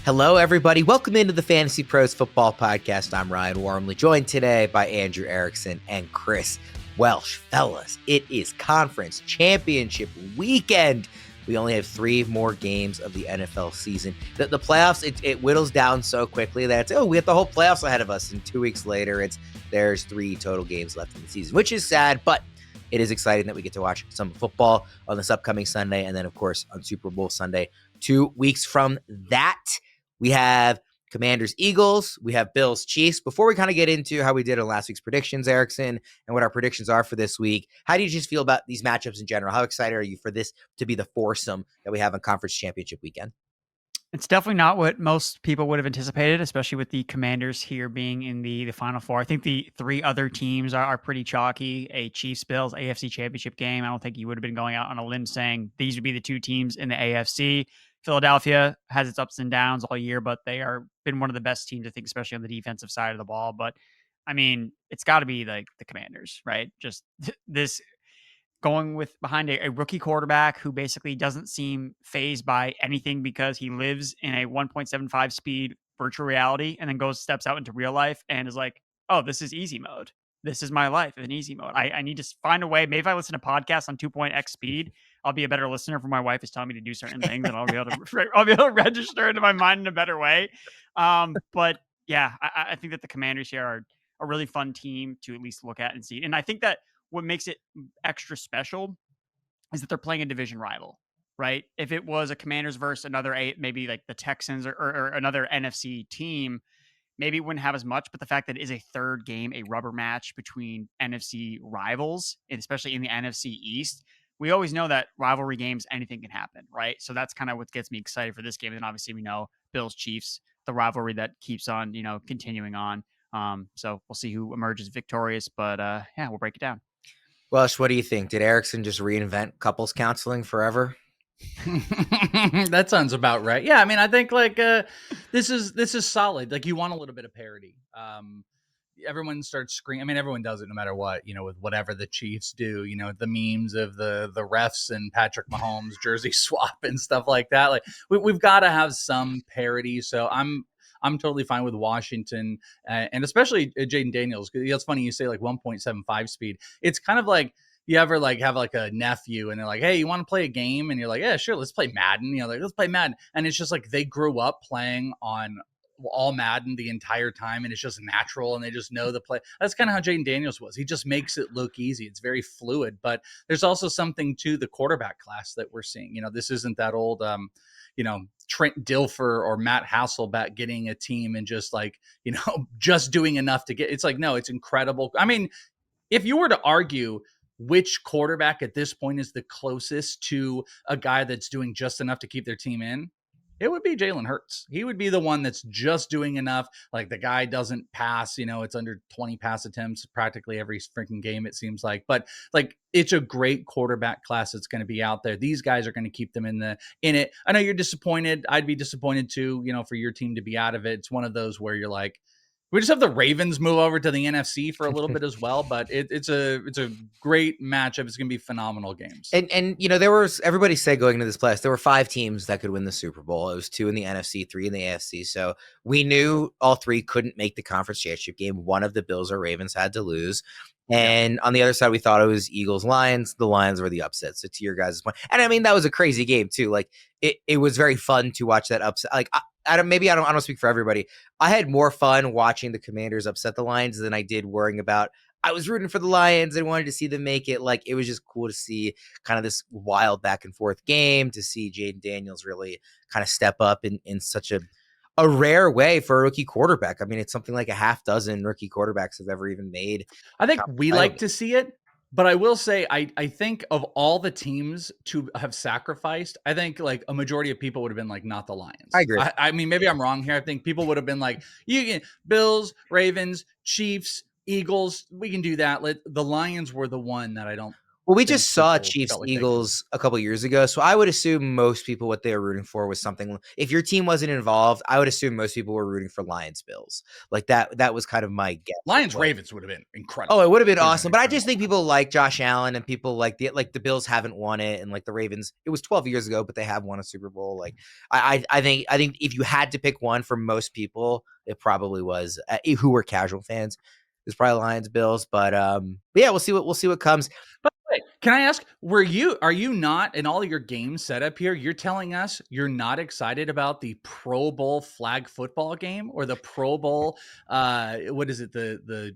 Hello, everybody. Welcome into the Fantasy Pros Football Podcast. I'm Ryan Wormeli, joined today by Andrew Erickson and Chris Welsh. Fellas, it is conference championship weekend. We only have 3 more games of the NFL season. The playoffs, it whittles down so quickly that we have the whole playoffs ahead of us. And 2 weeks later, there's 3 total games left in the season, which is sad, but it is exciting that we get to watch some football on this upcoming Sunday. And then, of course, on Super Bowl Sunday, 2 weeks from that, we have Commanders, Eagles. We have Bills, Chiefs. Before we kind of get into how we did on last week's predictions, Erickson, and what our predictions are for this week, how do you just feel about these matchups in general? How excited are you for this to be the foursome that we have on Conference Championship weekend? It's definitely not what most people would have anticipated, especially with the Commanders here being in the Final Four. I think the 3 other teams are pretty chalky. A Chiefs-Bills AFC Championship game. I don't think you would have been going out on a limb saying these would be the 2 teams in the AFC. Philadelphia has its ups and downs all year, but they are been one of the best teams, I think, especially on the defensive side of the ball. But I mean, it's got to be like the Commanders, right? Just this going with behind a rookie quarterback who basically doesn't seem phased by anything because he lives in a 1.75 speed virtual reality and then steps out into real life and is like, oh, this is easy mode. This is my life in easy mode. I need to find a way. Maybe if I listen to podcasts on 2.x speed, I'll be a better listener for my wife is telling me to do certain things and I'll be able to register into my mind in a better way. But yeah, I think that the Commanders here are a really fun team to at least look at and see. And I think that what makes it extra special is that they're playing a division rival, right? If it was a Commanders versus another maybe like the Texans or another NFC team, maybe it wouldn't have as much, but the fact that it is a third game, a rubber match between NFC rivals, especially in the NFC East, we always know that rivalry games, anything can happen, right? So that's kind of what gets me excited for this game. And obviously we know Bills Chiefs, the rivalry that keeps on, continuing on. So we'll see who emerges victorious, but yeah, we'll break it down. Welsh, what do you think? Did Erickson just reinvent couples counseling forever? That sounds about right. Yeah, I mean, I think like this is solid. Like you want a little bit of parody. Everyone starts screaming. I mean, everyone does it no matter what, with whatever the Chiefs do, the memes of the refs and Patrick Mahomes jersey swap and stuff like that. Like we've got to have some parody. So I'm totally fine with Washington and especially Jayden Daniels. It's funny you say like 1.75 speed. It's kind of like you ever like have like a nephew and they're like, hey, you want to play a game? And you're like, yeah, sure, let's play Madden. Like, let's play Madden. And it's just like they grew up playing on all Madden the entire time and it's just natural and they just know the play. That's kind of how Jayden Daniels was. He just makes it look easy. It's very fluid, but there's also something to the quarterback class that we're seeing. This isn't that old Trent Dilfer or Matt Hasselbeck getting a team and just like, just doing enough to get, it's like, no, it's incredible. I mean, if you were to argue which quarterback at this point is the closest to a guy that's doing just enough to keep their team in, it would be Jalen Hurts. He would be the one that's just doing enough. Like the guy doesn't pass, it's under 20 pass attempts practically every freaking game, it seems like. But like it's a great quarterback class that's going to be out there. These guys are going to keep them in it. I know you're disappointed. I'd be disappointed too, for your team to be out of it. It's one of those where you're like, we just have the Ravens move over to the NFC for a little bit as well, but it's a great matchup. It's going to be phenomenal games. And there was, everybody said going into this playoffs, there were 5 teams that could win the Super Bowl. It was 2 in the NFC, 3 in the AFC. So we knew all 3 couldn't make the conference championship game. One of the Bills or Ravens had to lose. And on the other side, we thought it was Eagles, Lions. The Lions were the upset. So to your guys' point, and I mean, that was a crazy game too. Like it was very fun to watch that upset. Like I don't speak for everybody. I had more fun watching the Commanders upset the Lions than I did worrying about. I was rooting for the Lions and wanted to see them make it. Like it was just cool to see kind of this wild back and forth game, to see Jayden Daniels really kind of step up in such a rare way for a rookie quarterback. I mean, it's something like a half dozen rookie quarterbacks have ever even made. I think we like to see it, but I will say, I think of all the teams to have sacrificed, I think like a majority of people would have been like, not the Lions. I agree. I mean, maybe I'm wrong here. I think people would have been like, Bills, Ravens, Chiefs, Eagles, we can do that. The Lions were the one that I don't Well, we think just saw people Chiefs felt like they could. Eagles a couple years ago, so I would assume most people what they were rooting for was something. If your team wasn't involved, I would assume most people were rooting for Lions Bills. Like that was kind of my guess. Lions Ravens would have been incredible. Oh, it would have been Would've been awesome. But I just think incredible. people like Josh Allen and people like the Bills haven't won it, and like the Ravens, it was 12 years ago, but they have won a Super Bowl. Like I think if you had to pick one for most people, it probably was who were casual fans. It's probably Lions Bills, but yeah, we'll see what comes. By the way, can I ask, are you not in all your game setup here? You're telling us you're not excited about the Pro Bowl flag football game or the Pro Bowl, what is it? The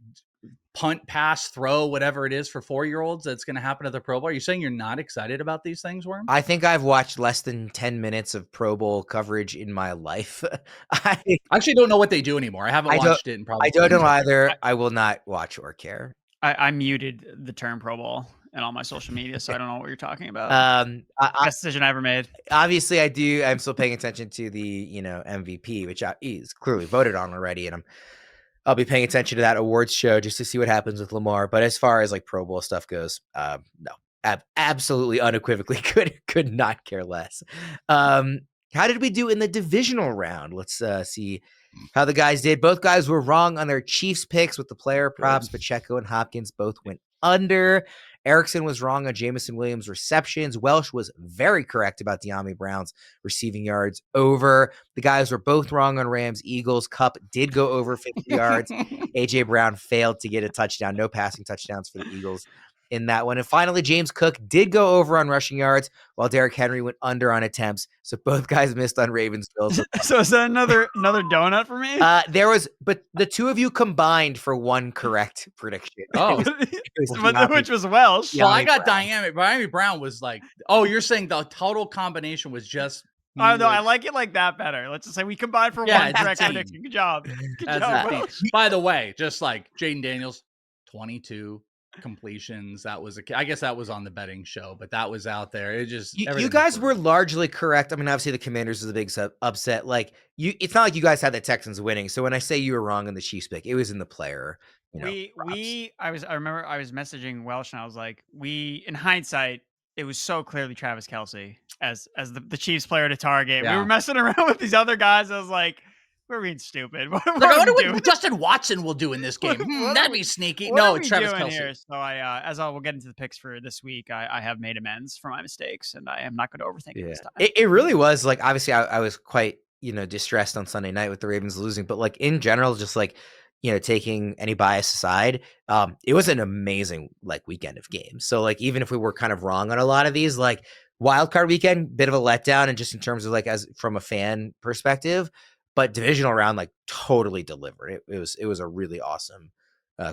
punt, pass, throw, whatever it is for 4-year-olds that's going to happen at the Pro Bowl. Are you saying you're not excited about these things, Worm? I think I've watched less than 10 minutes of Pro Bowl coverage in my life. I actually don't know what they do anymore. I haven't watched it in probably I don't 10 know years. either. I will not watch or care. I muted the term Pro Bowl in all my social media, so I don't know what you're talking about. Best decision I ever made. Obviously, I do. I'm still paying attention to the MVP, which is clearly voted on already, and I'll be paying attention to that awards show just to see what happens with Lamar. But as far as like Pro Bowl stuff goes, no, absolutely unequivocally could not care less. How did we do in the divisional round? Let's see how the guys did. Both guys were wrong on their Chiefs picks with the player props. Pacheco and Hopkins both went under. Erickson was wrong on Jameson Williams' receptions. Welsh was very correct about De'Ami Brown's receiving yards over. The guys were both wrong on Rams, Eagles. Kupp did go over 50 yards. A.J. Brown failed to get a touchdown. No passing touchdowns for the Eagles in that one. And finally, James Cook did go over on rushing yards, while Derrick Henry went under on attempts. So both guys missed on Ravens Bills. So is that another donut for me? But the two of you combined for one correct prediction. Oh, which was Welsh. Well, I got Diami Brown was like, oh, you're saying the total combination was just. Oh no, I like it like that better. Let's just say we combined for one correct prediction. Good job. Good job, Welsh. By the way, just like Jayden Daniels, 22 completions. I guess that was on the betting show, but that was out there. It just you guys were largely correct. I mean, obviously the Commanders was a big upset. Like it's not like you guys had the Texans winning. So when I say you were wrong in the Chiefs pick, it was in the player. I remember I was messaging Welsh and I was like, in hindsight, it was so clearly Travis Kelce as the Chiefs player to target. Yeah. We were messing around with these other guys. I was like, we're being stupid. I wonder what Justin Watson will do in this game. That'd be sneaky. No, it's Travis Kelce. Here? So we'll get into the picks for this week. I have made amends for my mistakes, and I am not going to overthink it this time. It really was like, obviously I was quite, distressed on Sunday night with the Ravens losing, but like in general, just like, taking any bias aside, it was an amazing like weekend of games. So like, even if we were kind of wrong on a lot of these, like wild card weekend, bit of a letdown. And just in terms of like, as from a fan perspective, but divisional round, like totally delivered. It was a really awesome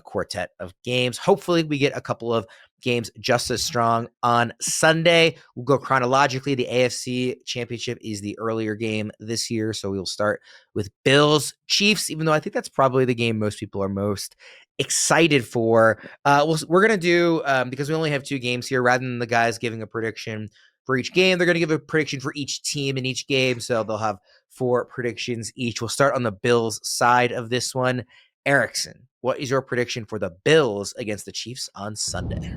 quartet of games. Hopefully we get a couple of games just as strong on Sunday. We'll go chronologically. The AFC Championship is the earlier game this year. So we'll start with Bills Chiefs, even though I think that's probably the game most people are most excited for. We're going to do, because we only have 2 games here, rather than the guys giving a prediction for each game, they're going to give a prediction for each team in each game. So they'll have 4 predictions each. We'll start on the Bills side of this one. Erickson, what is your prediction for the Bills against the Chiefs on Sunday?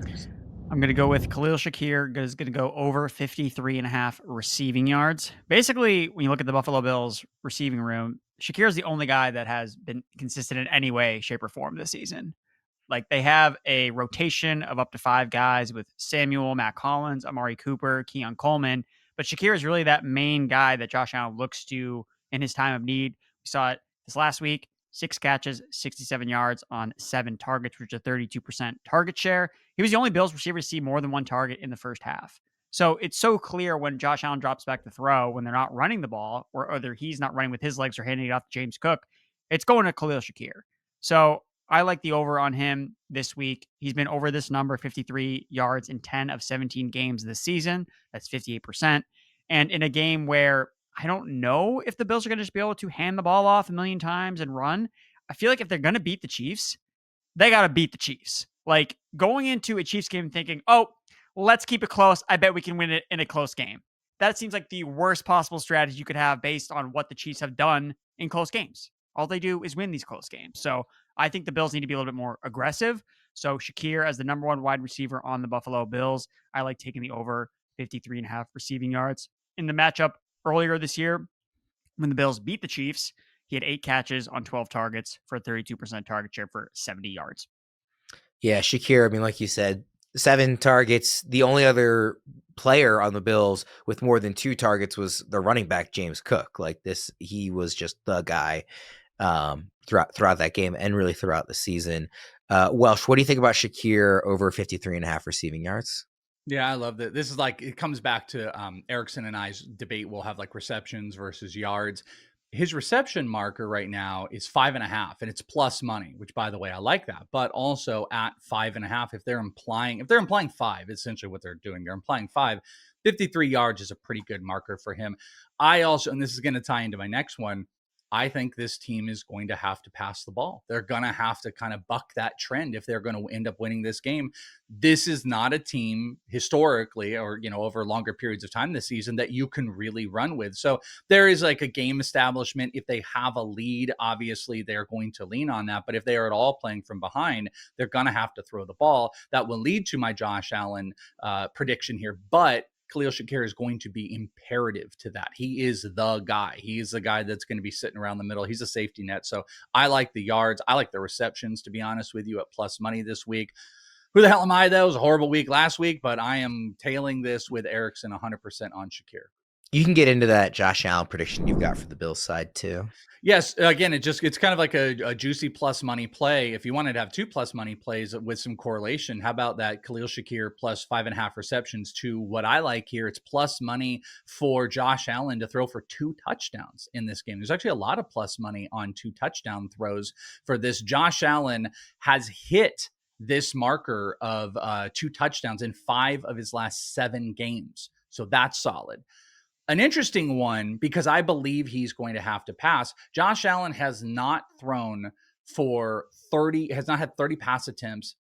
I'm going to go with Khalil Shakir is going to go over 53.5 receiving yards. Basically, when you look at the Buffalo Bills receiving room, Shakir is the only guy that has been consistent in any way, shape, or form this season. Like they have a rotation of up to 5 guys with Samuel, Matt Collins, Amari Cooper, Keon Coleman. But Shakir is really that main guy that Josh Allen looks to in his time of need. We saw it this last week, 6 catches, 67 yards on 7 targets, which is a 32% target share. He was the only Bills receiver to see more than 1 target in the first half. So it's so clear when Josh Allen drops back to throw, when they're not running the ball, or either he's not running with his legs or handing it off to James Cook, it's going to Khalil Shakir. So I like the over on him this week. He's been over this number, 53 yards in 10 of 17 games this season. That's 58%. And in a game where I don't know if the Bills are going to just be able to hand the ball off a million times and run, I feel like if they're going to beat the Chiefs, they got to beat the Chiefs. Like going into a Chiefs game thinking, oh, let's keep it close. I bet we can win it in a close game. That seems like the worst possible strategy you could have based on what the Chiefs have done in close games. All they do is win these close games. So I think the Bills need to be a little bit more aggressive. So Shakir as the number one wide receiver on the Buffalo Bills, I like taking the over 53.5 receiving yards. In the matchup earlier this year, when the Bills beat the Chiefs, he had 8 catches on 12 targets for a 32% target share for 70 yards. Yeah, Shakir, I mean, like you said, 7 targets. The only other player on the Bills with more than 2 targets was the running back, James Cook. Like this, he was just the guy throughout that game and really throughout the season. Welsh, what do you think about Shakir over 53.5 receiving yards? Yeah, I love that. This is like, it comes back to Erickson and I's debate. We'll have like receptions versus yards. His reception marker right now is 5.5, and it's plus money, which by the way, I like that. But also at 5.5, if they're implying 5, essentially what they're doing, they're implying 5. 53 yards is a pretty good marker for him. I also, and this is going to tie into my next one, I think this team is going to have to pass the ball. They're going to have to kind of buck that trend if they're going to end up winning this game. This is not a team historically, or, over longer periods of time this season, that you can really run with. So there is like a game establishment. If they have a lead, obviously they're going to lean on that. But if they are at all playing from behind, they're going to have to throw the ball. That will lead to my Josh Allen prediction here. But Khalil Shakir is going to be imperative to that. He is the guy. He is the guy that's going to be sitting around the middle. He's a safety net. So I like the yards. I like the receptions, to be honest with you, at plus money this week. Who the hell am I, though? It was a horrible week last week, but I am tailing this with Erickson 100% on Shakir. You can get into that Josh Allen prediction you've got for the Bills side too. Yes, again, it's kind of like a juicy plus money play. If you wanted to have 2 plus money plays with some correlation, how about that Khalil Shakir plus 5.5 receptions to what I like here? It's plus money for Josh Allen to throw for 2 touchdowns in this game. There's actually a lot of plus money on 2 touchdown throws for this. Josh Allen has hit this marker of 2 touchdowns in 5 of his last 7 games. So that's solid. An interesting one, because I believe he's going to have to pass. Josh Allen has not thrown has not had 30 pass attempts.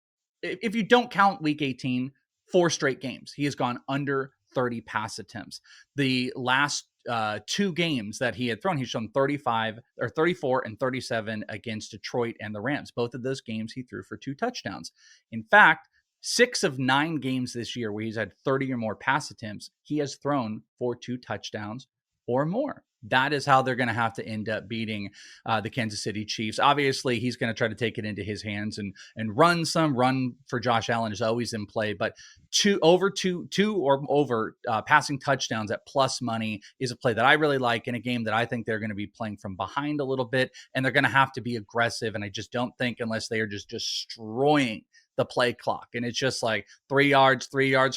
If you don't count week 18, 4 straight games, he has gone under 30 pass attempts. The last 2 games that he had thrown, he's shown 34 and 37 against Detroit and the Rams. Both of those games he threw for 2 touchdowns. In fact, 6 of 9 games this year where he's had 30 or more pass attempts, he has thrown for 2 touchdowns or more. That is how they're going to have to end up beating the Kansas City Chiefs. Obviously, he's going to try to take it into his hands and run for Josh Allen is always in play. But two or over passing touchdowns at plus money is a play that I really like in a game that I think they're going to be playing from behind a little bit, and they're going to have to be aggressive. And I just don't think, unless they are just destroying the play clock, and it's just like 3 yards,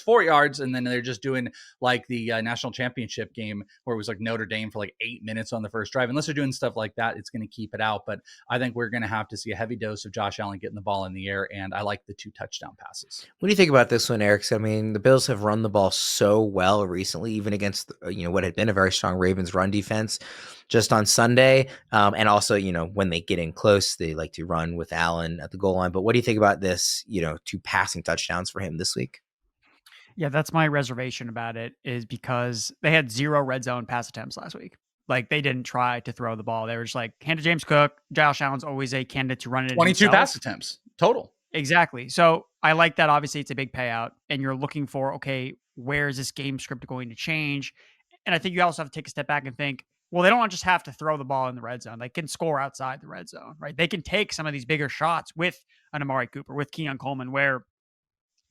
4 yards, and then they're just doing like the national championship game where it was like Notre Dame for like 8 minutes on the first drive. Unless they're doing stuff like that, it's going to keep it out. But I think we're going to have to see a heavy dose of Josh Allen getting the ball in the air, and I like the 2 touchdown passes. What do you think about this one, Erickson? I mean, the Bills have run the ball so well recently, even against what had been a very strong Ravens run defense just on Sunday. And also, when they get in close, they like to run with Allen at the goal line. But what do you think about this, 2 passing touchdowns for him this week? Yeah, that's my reservation about it, is because they had 0 red zone pass attempts last week. Like, they didn't try to throw the ball. They were just like, hand to James Cook. Josh Allen's always a candidate to run it 22 himself. pass attempts total. Exactly. So I like that. Obviously, it's a big payout, and you're looking for, okay, where is this game script going to change? And I think you also have to take a step back and think, well, they don't just have to throw the ball in the red zone. They can score outside the red zone, right? They can take some of these bigger shots with an Amari Cooper, with Keon Coleman, where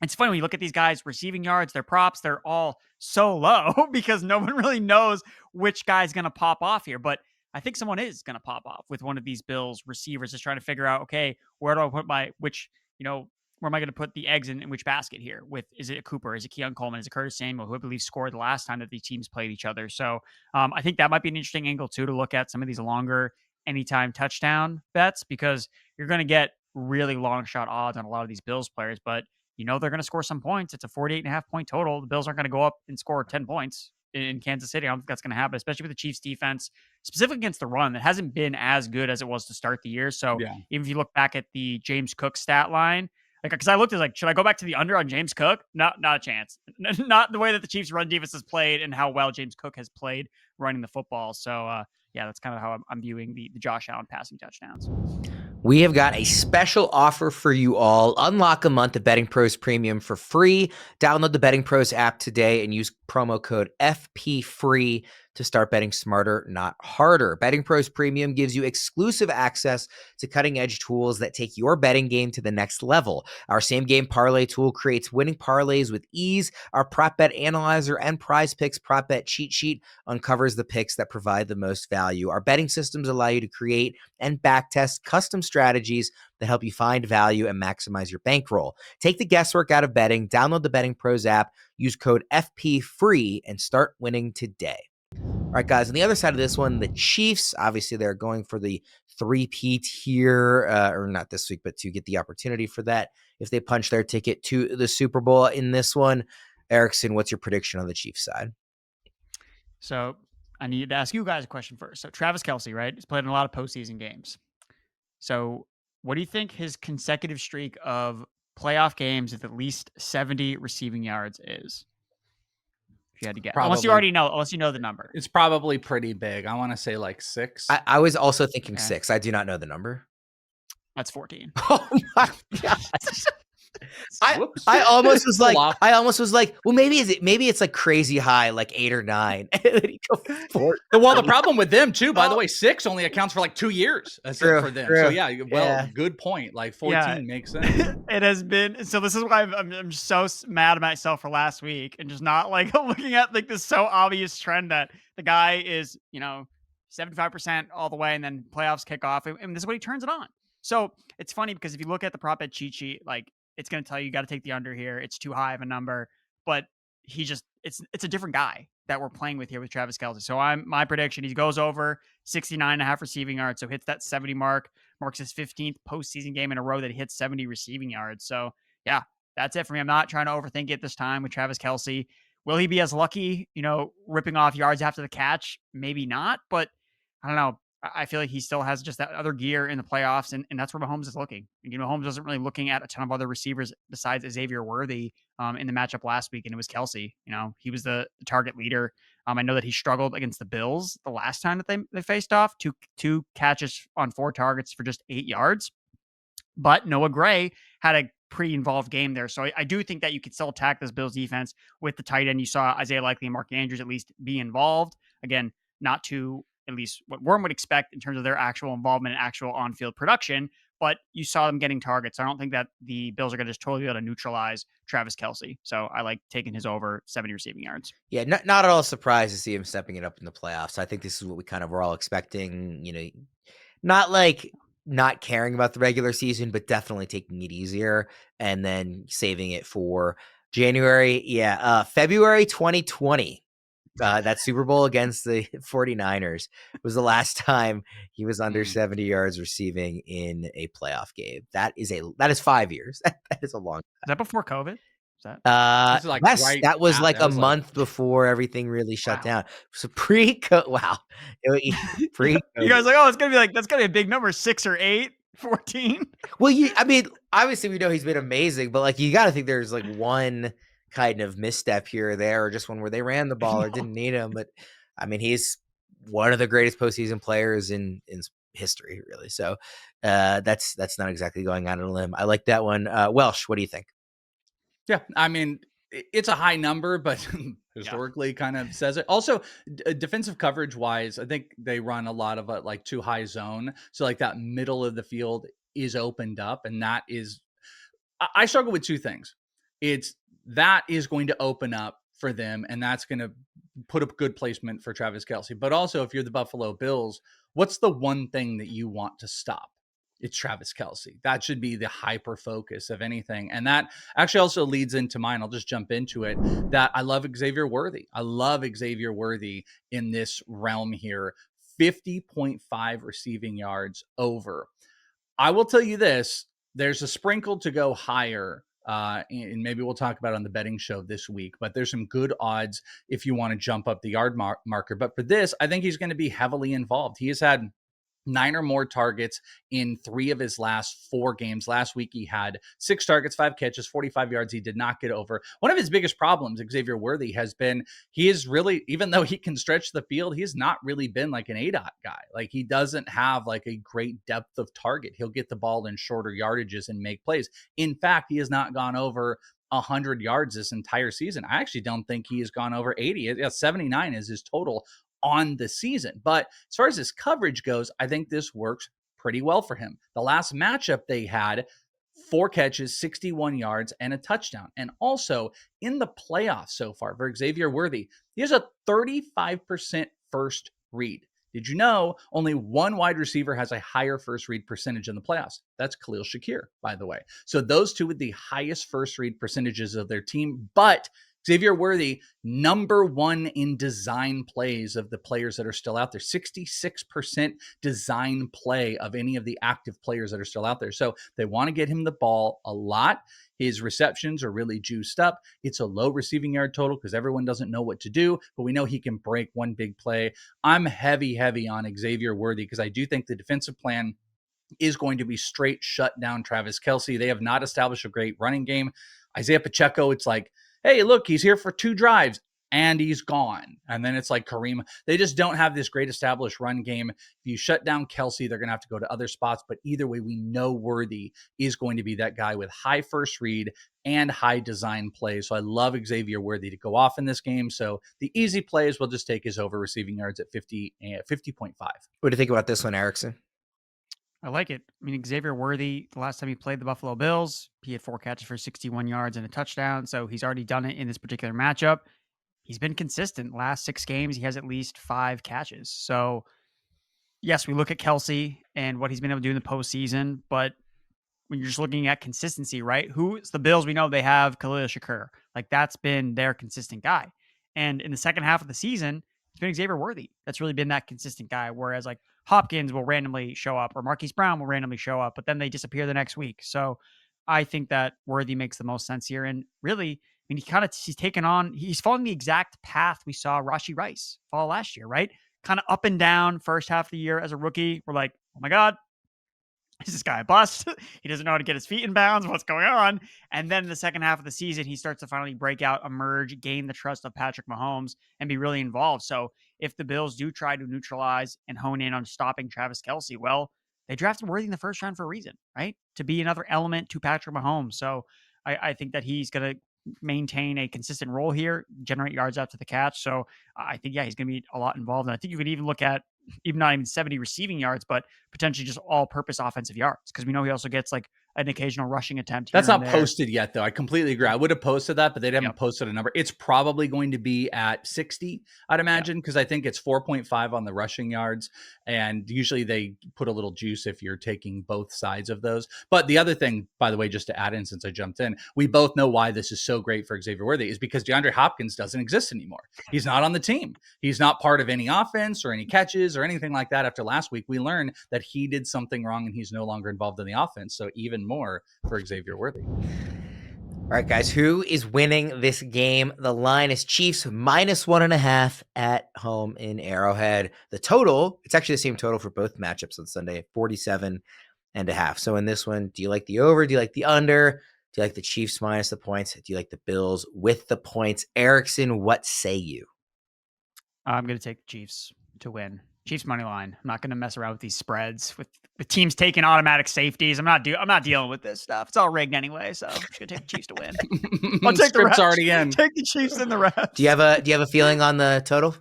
it's funny when you look at these guys' receiving yards, their props, they're all so low because no one really knows which guy's going to pop off here. But I think someone is going to pop off with one of these Bills receivers, just trying to figure out, okay, where do I put where am I going to put the eggs in which basket here? Is it a Cooper? Is it Keon Coleman? Is it Curtis Samuel, who I believe scored the last time that these teams played each other? So I think that might be an interesting angle too, to look at some of these longer anytime touchdown bets, because you're going to get really long shot odds on a lot of these Bills players, but they're going to score some points. It's a 48.5 point total. The Bills aren't going to go up and score 10 points in Kansas City. I don't think that's going to happen, especially with the Chiefs defense, specifically against the run that hasn't been as good as it was to start the year. So even if you look back at the James Cook stat line, because I looked at should I go back to the under on James Cook? Not a chance. Not the way that the Chiefs run defense has played and how well James Cook has played running the football. So that's kind of how I'm viewing the Josh Allen passing touchdowns. We have got a special offer for you all. Unlock a month of Betting Pros Premium for free. Download the Betting Pros app today and use promo code FPFREE to start betting smarter, not harder. Betting Pros Premium gives you exclusive access to cutting-edge tools that take your betting game to the next level. Our same-game parlay tool creates winning parlays with ease. Our prop bet analyzer and Prize Picks prop bet cheat sheet uncovers the picks that provide the most value. Our betting systems allow you to create and backtest custom strategies that help you find value and maximize your bankroll. Take the guesswork out of betting. Download the Betting Pros app, use code FPFREE, and start winning today. All right, guys, on the other side of this one, the Chiefs, obviously they're going for the three-peat here, or not this week, but to get the opportunity for that if they punch their ticket to the Super Bowl in this one. Erickson, what's your prediction on the Chiefs side? So I need to ask you guys a question first. So Travis Kelce, right? He's played in a lot of postseason games. So what do you think his consecutive streak of playoff games with at least 70 receiving yards is? If you had to guess. Unless you know the number. It's probably pretty big. I want to say like 6. I was also thinking 6. I do not know the number. That's 14. Oh my gosh. I almost was like, well, maybe it's like crazy high, like 8 or 9. Well, the problem with them too, by the way, 6 only accounts for like 2 years for them. True. So yeah, good point. Like 14 makes sense. It has been. So this is why I'm so mad at myself for last week and just not like looking at like this so obvious trend that the guy is 75% all the way, and then playoffs kick off, and this is what he turns it on. So it's funny because if you look at the prop bet cheat sheet, like, it's going to tell you got to take the under here. It's too high of a number, but it's a different guy that we're playing with here with Travis Kelce. So my prediction, he goes over 69.5 receiving yards. So hits that 70 marks his 15th postseason game in a row that he hits 70 receiving yards. So yeah, that's it for me. I'm not trying to overthink it this time with Travis Kelce. Will he be as lucky, ripping off yards after the catch? Maybe not, but I don't know. I feel like he still has just that other gear in the playoffs, and that's where Mahomes is looking. Mahomes wasn't really looking at a ton of other receivers besides Xavier Worthy in the matchup last week, and it was Kelce. He was the target leader. I know that he struggled against the Bills the last time that they faced off. Two catches on 4 targets for just 8 yards. But Noah Gray had a pretty involved game there. So I do think that you could still attack this Bills defense with the tight end. You saw Isaiah Likely and Mark Andrews at least be involved. Again, not to at least what Worm would expect in terms of their actual involvement and actual on-field production, but you saw them getting targets. I don't think that the Bills are going to just totally be able to neutralize Travis Kelce. So I like taking his over 70 receiving yards. Yeah, not at all surprised to see him stepping it up in the playoffs. I think this is what we kind of were all expecting, not like not caring about the regular season, but definitely taking it easier and then saving it for January. Yeah, February 2020. That Super Bowl against the 49ers was the last time he was under 70 yards receiving in a playoff game. That is 5 years. That is a long time. Is that before COVID? That was like a month before everything really shut down. So pre-COVID. Wow. Pre-COVID. You guys are like, it's gonna be that's gonna be a big number, 6 or 8, 14. Well, obviously we know he's been amazing, but you got to think there's one kind of misstep here or there, or just one where they ran the ball or didn't need him. But he's one of the greatest postseason players in history, really. So that's not exactly going out on a limb. I like that one. Welsh, what do you think? Yeah, it's a high number, but historically kind of says it. Also, defensive coverage wise, I think they run a lot of too high zone. So that middle of the field is opened up, and that is, I struggle with 2 things. That is going to open up for them, and that's going to put up good placement for Travis Kelce. But also, if you're the Buffalo Bills, what's the one thing that you want to stop? It's Travis Kelce. That should be the hyper focus of anything. And that actually also leads into mine. I'll just jump into it. That I love Xavier Worthy. I love Xavier Worthy in this realm here. 50.5 receiving yards over. I will tell you this. There's a sprinkle to go higher. And maybe we'll talk about it on the betting show this week, but there's some good odds if you want to jump up the yard marker. But for this, I think he's going to be heavily involved. He has had 9 or more targets in 3 of his last 4 games. Last week, he had 6 targets, 5 catches, 45 yards. He did not get over. One of his biggest problems, Xavier Worthy, has been he is really, even though he can stretch the field, he's not really been like an ADOT guy. Like, he doesn't have like a great depth of target. He'll get the ball in shorter yardages and make plays. In fact, he has not gone over 100 yards this entire season. I actually don't think he has gone over 80. 79 is his total on the season. But as far as his coverage goes, I think this works pretty well for him. The last matchup they had, 4 catches, 61 yards, and a touchdown. And also in the playoffs so far for Xavier Worthy, he has a 35% first read. Did you know only one wide receiver has a higher first read percentage in the playoffs? That's Khalil Shakir, by the way. So those two with the highest first read percentages of their team, but Xavier Worthy, number 1 in design plays of the players that are still out there. 66% design play of any of the active players that are still out there. So they want to get him the ball a lot. His receptions are really juiced up. It's a low receiving yard total because everyone doesn't know what to do, but we know he can break one big play. I'm heavy on Xavier Worthy because I do think the defensive plan is going to be straight shut down Travis Kelce. They have not established a great running game. Isaiah Pacheco, it's like, hey, look, he's here for 2 drives and he's gone. And then it's like Kareem. They just don't have this great established run game. If you shut down Kelce, they're going to have to go to other spots. But either way, we know Worthy is going to be that guy with high first read and high design plays. So I love Xavier Worthy to go off in this game. So the easy plays will just take his over receiving yards at 50.5. What do you think about this one, Erickson? I like it. I mean, Xavier Worthy, the last time he played the Buffalo Bills, he had 4 catches for 61 yards and a touchdown. So he's already done it in this particular matchup. He's been consistent. Last 6 games, he has at least 5 catches. So yes, we look at Kelce and what he's been able to do in the postseason, but when you're just looking at consistency, right? Who's the Bills? We know they have Khalil Shakir. Like, that's been their consistent guy. And in the second half of the season, it's been Xavier Worthy that's really been that consistent guy. Whereas like Hopkins will randomly show up or Marquise Brown will randomly show up, but then they disappear the next week. So I think that Worthy makes the most sense here. And really, I mean, he's following the exact path we saw Rashee Rice follow last year, right? Kind of up and down first half of the year as a rookie. We're like, oh my God, is this guy a bust? He doesn't know how to get his feet in bounds. What's going on? And then in the second half of the season, he starts to finally break out, emerge, gain the trust of Patrick Mahomes, and be really involved. So if the Bills do try to neutralize and hone in on stopping Travis Kelce, well, they drafted Worthy in the first round for a reason, right? To be another element to Patrick Mahomes. So I think that he's going to maintain a consistent role here, generate yards after the catch. So I think, yeah, he's going to be a lot involved. And I think you could even look at not even 70 receiving yards, but potentially just all-purpose offensive yards, because we know he also gets like an occasional rushing attempt. That's not posted yet, though. I completely agree. I would have posted that, but they haven't posted a number. It's probably going to be at 60, I'd imagine, because I think it's 4.5 on the rushing yards, and usually they put a little juice if you're taking both sides of those. But the other thing, by the way, just to add in since I jumped in, we both know why this is so great for Xavier Worthy is because DeAndre Hopkins doesn't exist anymore. He's not on the team. He's not part of any offense or any catches or anything like that. After last week, we learned that he did something wrong and he's no longer involved in the offense. So even more for Xavier Worthy. All right, guys, who is winning this game? The line is Chiefs -1.5 at home in Arrowhead. The total, it's actually the same total for both matchups on Sunday, 47.5. So in this one, do you like the over? Do you like the under? Do you like the Chiefs minus the points? Do you like the Bills with the points? Erickson, what say you? I'm going to take the Chiefs to win. Chiefs money line. I'm not going to mess around with these spreads with teams taking automatic safeties. I'm not dealing with this stuff. It's all rigged anyway, so I'm just going to take the Chiefs to win. I'll take the refs. Already in. Take the Chiefs and the refs. Do you have a feeling on the total?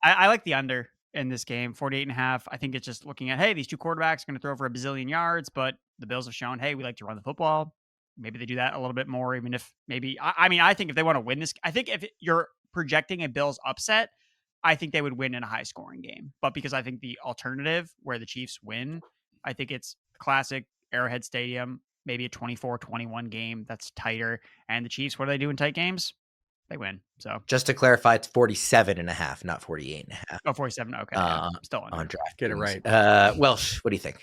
I like the under in this game, 48.5. I think it's just looking at, hey, these two quarterbacks are going to throw for a bazillion yards, but the Bills have shown, hey, we like to run the football. Maybe they do that a little bit more, even if maybe, I think if they want to win this, I think if you're projecting a Bills upset, I think they would win in a high scoring game. But because I think the alternative where the Chiefs win, I think it's classic Arrowhead Stadium, maybe a 24-21 game that's tighter. And the Chiefs, what do they do in tight games? They win. So just to clarify, it's 47.5, not 48.5. Oh, 47. Okay. Still on draft. Get it right. Welsh, what do you think?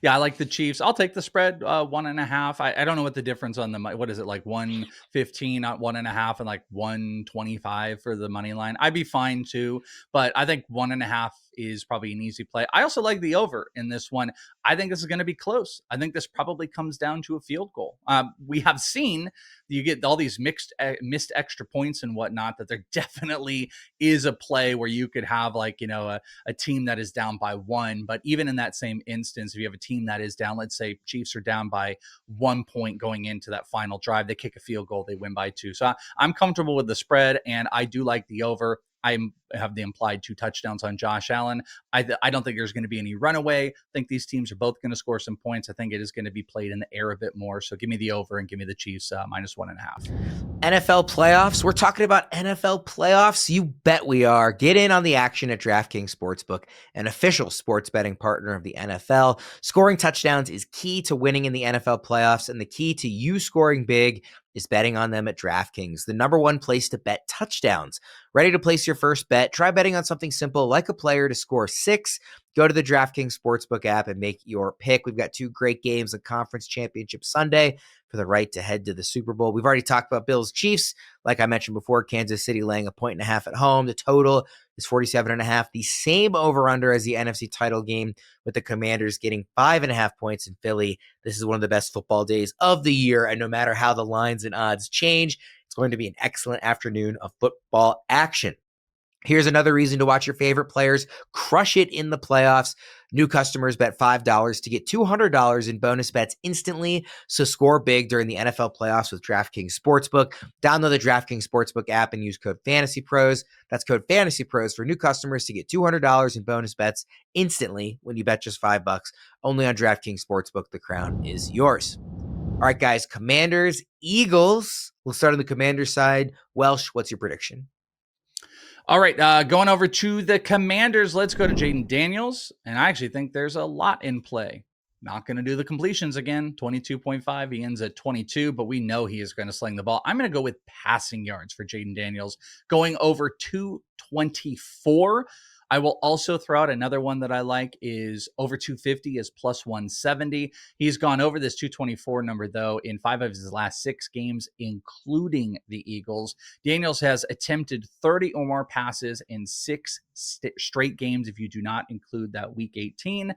Yeah, I like the Chiefs. I'll take the spread 1.5. I don't know what the difference on the, what is it, like 115, not 1.5, and like 125 for the money line. I'd be fine too, but I think 1.5 is probably an easy play. I also like the over in this one. I think this is going to be close. I think this probably comes down to a field goal. We have seen you get all these missed extra points and whatnot, that there definitely is a play where you could have like, a team that is down by 1. But even in that same instance, if you have a team that is down, let's say Chiefs are down by 1 point going into that final drive, they kick a field goal, they win by 2. So I'm comfortable with the spread, and I do like the over. I have the implied 2 touchdowns on Josh Allen. I don't think there's going to be any runaway. I think these teams are both going to score some points. I think it is going to be played in the air a bit more. So give me the over and give me the Chiefs -1.5. NFL playoffs. We're talking about NFL playoffs. You bet we are. Get in on the action at DraftKings Sportsbook, an official sports betting partner of the NFL. Scoring touchdowns is key to winning in the NFL playoffs, and the key to you scoring big is betting on them at DraftKings, the #1 place to bet touchdowns. Ready to place your first bet? Try betting on something simple like a player to score 6. Go to the DraftKings Sportsbook app and make your pick. We've got 2 great games, a conference championship Sunday for the right to head to the Super Bowl. We've already talked about Bills Chiefs. Like I mentioned before, Kansas City laying 1.5 at home. The total is 47.5. The same over-under as the NFC title game, with the Commanders getting 5.5 points in Philly. This is one of the best football days of the year, and no matter how the lines and odds change, it's going to be an excellent afternoon of football action. Here's another reason to watch your favorite players crush it in the playoffs. New customers bet $5 to get $200 in bonus bets instantly. So score big during the NFL playoffs with DraftKings Sportsbook. Download the DraftKings Sportsbook app and use code FANTASYPROS. That's code FANTASYPROS for new customers to get $200 in bonus bets instantly when you bet just $5. Only on DraftKings Sportsbook. The crown is yours. All right, guys. Commanders, Eagles. We'll start on the Commanders side. Welsh, what's your prediction? All right, going over to the Commanders, let's go to Jayden Daniels. And I actually think there's a lot in play. Not going to do the completions again, 22.5. He ends at 22, but we know he is going to sling the ball. I'm going to go with passing yards for Jayden Daniels, going over 224. I will also throw out another one that I like is over 250 is +170. He's gone over this 224 number, though, in 5 of his last 6 games, including the Eagles. Daniels has attempted 30 or more passes in 6 straight games if you do not include that Week 18.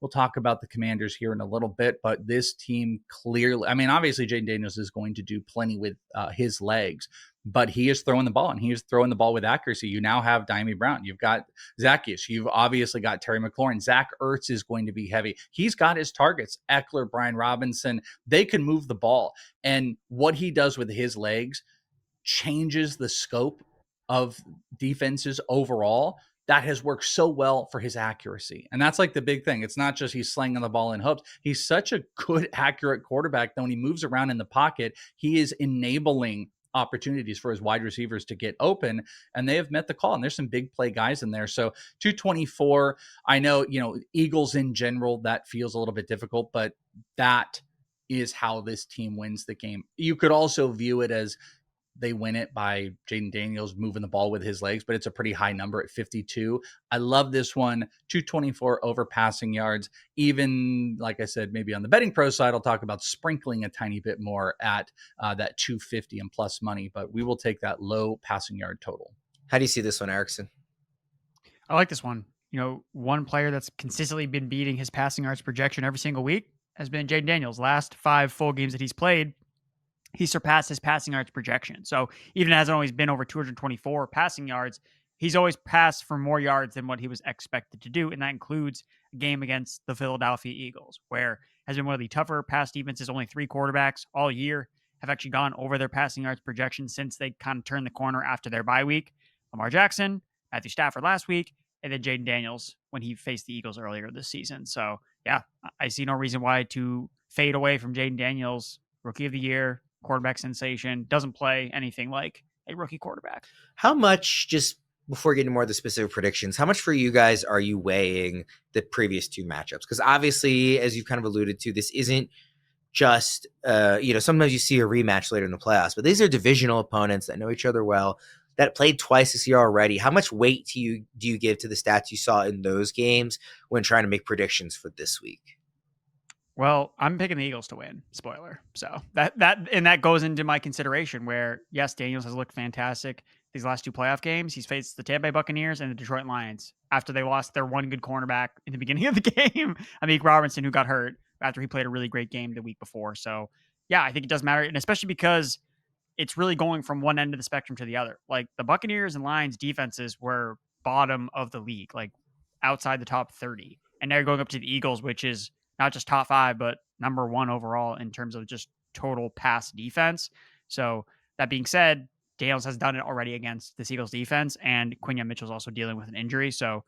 We'll talk about the Commanders here in a little bit, but this team clearly, obviously Jayden Daniels is going to do plenty with his legs, but he is throwing the ball, and he is throwing the ball with accuracy. You now have Diami Brown. You've got Zacchaeus. You've obviously got Terry McLaurin. Zach Ertz is going to be heavy. He's got his targets. Eckler, Brian Robinson, they can move the ball. And what he does with his legs changes the scope of defenses overall. That has worked so well for his accuracy. And that's like the big thing. It's not just he's slinging the ball in hopes. He's such a good, accurate quarterback that when he moves around in the pocket, he is enabling opportunities for his wide receivers to get open, and they have met the call. And there's some big play guys in there. So 224, I know, Eagles in general, that feels a little bit difficult, but that is how this team wins the game. You could also view it as they win it by Jayden Daniels moving the ball with his legs, but it's a pretty high number at 52. I love this one, 224 over passing yards. Even, like I said, maybe on the betting pro side, I'll talk about sprinkling a tiny bit more at that 250 and plus money, but we will take that low passing yard total. How do you see this one, Erickson? I like this one. One player that's consistently been beating his passing yards projection every single week has been Jayden Daniels. Last 5 full games that he's played, he surpassed his passing yards projection. So even as it always been over 224 passing yards, he's always passed for more yards than what he was expected to do. And that includes a game against the Philadelphia Eagles, where has been one of the tougher pass defenses. Only 3 quarterbacks all year have actually gone over their passing yards projection since they kind of turned the corner after their bye week. Lamar Jackson, Matthew Stafford last week, and then Jayden Daniels when he faced the Eagles earlier this season. So yeah, I see no reason why to fade away from Jayden Daniels, rookie of the year, quarterback sensation, doesn't play anything like a rookie quarterback. How much, just before getting more of the specific predictions, how much for you guys are you weighing the previous 2 matchups? Because obviously, as you've kind of alluded to, this isn't just, sometimes you see a rematch later in the playoffs, but these are divisional opponents that know each other well, that played twice this year already. How much weight do you give to the stats you saw in those games when trying to make predictions for this week? Well, I'm picking the Eagles to win. Spoiler. So that goes into my consideration where, yes, Daniels has looked fantastic. these last two playoff games, he's faced the Tampa Bay Buccaneers and the Detroit Lions after they lost their one good cornerback in the beginning of the game, Amik Robinson, who got hurt after he played a really great game the week before. So, yeah, I think it does matter, and especially because it's really going from one end of the spectrum to the other. Like the Buccaneers and Lions defenses were bottom of the league, like outside the top 30. And now you're going up to the Eagles, which is not just top 5, but number 1 overall in terms of just total pass defense. So that being said, Daniels has done it already against the Eagles defense, and Quinyon Mitchell's also dealing with an injury. So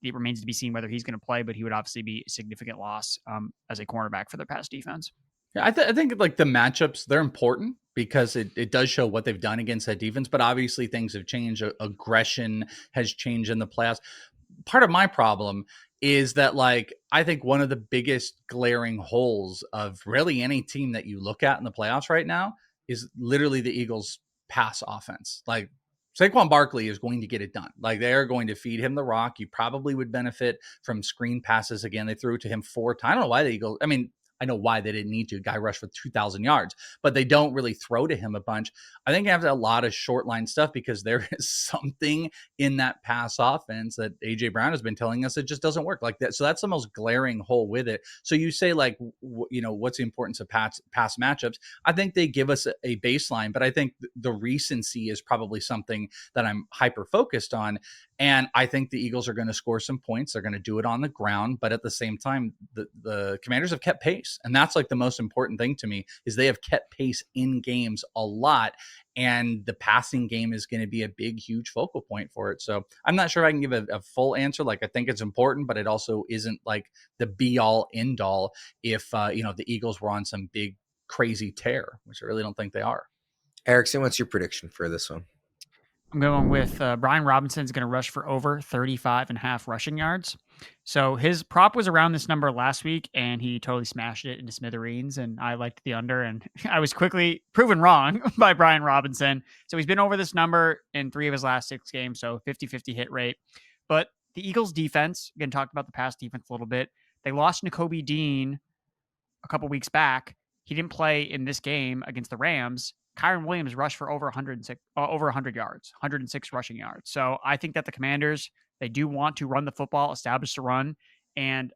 it remains to be seen whether he's going to play, but he would obviously be a significant loss as a cornerback for their pass defense. Yeah, I think like the matchups, they're important because it does show what they've done against that defense. But obviously things have changed. Aggression has changed in the playoffs. Part of my problem is that, like, I think one of the biggest glaring holes of really any team that you look at in the playoffs right now is literally the Eagles' pass offense. Like, Saquon Barkley is going to get it done. Like, they're going to feed him the rock. You probably would benefit from screen passes. Again, they threw it to him 4 times. I don't know why the Eagles, I mean, I know why they didn't need to. Guy rushed for 2,000 yards, but they don't really throw to him a bunch. I think you have a lot of short line stuff because there is something in that pass offense that A.J. Brown has been telling us it just doesn't work like that. So that's the most glaring hole with it. So you say, like, what's the importance of pass matchups? I think they give us a baseline, but I think the recency is probably something that I'm hyper focused on. And I think the Eagles are going to score some points. They're going to do it on the ground. But at the same time, the Commanders have kept pace. And that's like the most important thing to me is they have kept pace in games a lot. And the passing game is going to be a big, huge focal point for it. So I'm not sure I can give a full answer. Like, I think it's important, but it also isn't like the be all end all if, the Eagles were on some big, crazy tear, which I really don't think they are. Erickson, what's your prediction for this one? I'm going with Brian Robinson's going to rush for over 35.5 rushing yards. So his prop was around this number last week, and he totally smashed it into smithereens, and I liked the under, and I was quickly proven wrong by Brian Robinson. So he's been over this number in 3 of his last 6 games, so 50-50 hit rate. But the Eagles defense, again, talked about the pass defense a little bit. They lost Nakobe Dean a couple weeks back. He didn't play in this game against the Rams. Kyron Williams rushed for over 100 yards, 106 rushing yards. So I think that the Commanders, they do want to run the football, establish the run, and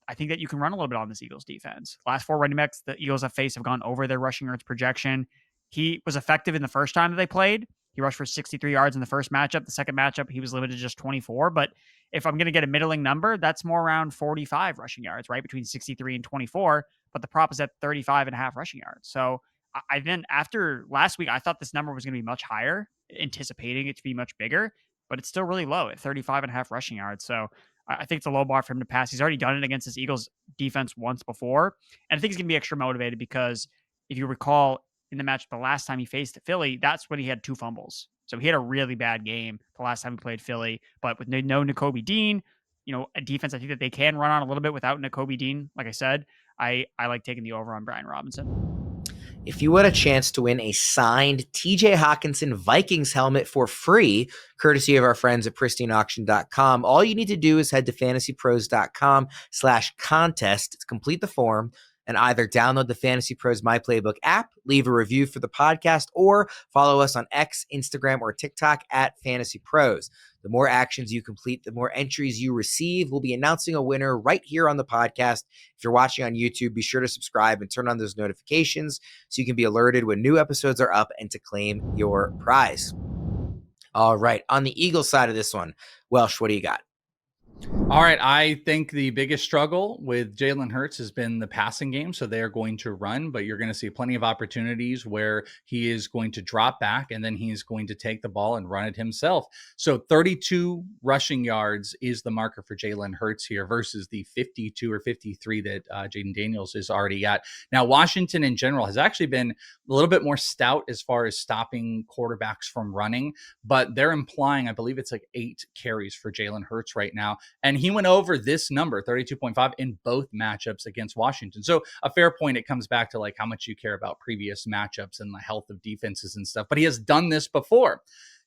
I think that you can run a little bit on this Eagles defense. Last 4 running backs the Eagles have faced have gone over their rushing yards projection. He was effective in the first time that they played. He rushed for 63 yards in the first matchup. The second matchup, he was limited to just 24. But if I'm going to get a middling number, that's more around 45 rushing yards, right? Between 63 and 24. But the prop is at 35.5 rushing yards. So I then, after last week, I thought this number was going to be much higher, anticipating it to be much bigger, but it's still really low at 35.5 rushing yards. So I think it's a low bar for him to pass. He's already done it against this Eagles defense once before. And I think he's going to be extra motivated because if you recall in the match, the last time he faced Philly, that's when he had 2 fumbles. So he had a really bad game the last time he played Philly, but with no Nakobe Dean, a defense I think that they can run on a little bit without Nakobe Dean. Like I said, I like taking the over on Brian Robinson. If you had a chance to win a signed TJ Hawkinson Vikings helmet for free, courtesy of our friends at pristineauction.com, all you need to do is head to fantasypros.com/contest to complete the form and either download the Fantasy Pros My Playbook app, leave a review for the podcast, or follow us on X, Instagram, or TikTok at Fantasy Pros. The more actions you complete, the more entries you receive. We'll be announcing a winner right here on the podcast. If you're watching on YouTube, be sure to subscribe and turn on those notifications so you can be alerted when new episodes are up and to claim your prize. All right, on the Eagles side of this one, Welsh, what do you got? All right, I think the biggest struggle with Jalen Hurts has been the passing game, so they are going to run, but you're going to see plenty of opportunities where he is going to drop back and then he's going to take the ball and run it himself. So 32 rushing yards is the marker for Jalen Hurts here versus the 52 or 53 that Jayden Daniels is already at. Now, Washington in general has actually been a little bit more stout as far as stopping quarterbacks from running, but they're implying, I believe it's like 8 carries for Jalen Hurts right now. And he went over this number, 32.5, in both matchups against Washington. So a fair point. It comes back to like how much you care about previous matchups and the health of defenses and stuff. But he has done this before.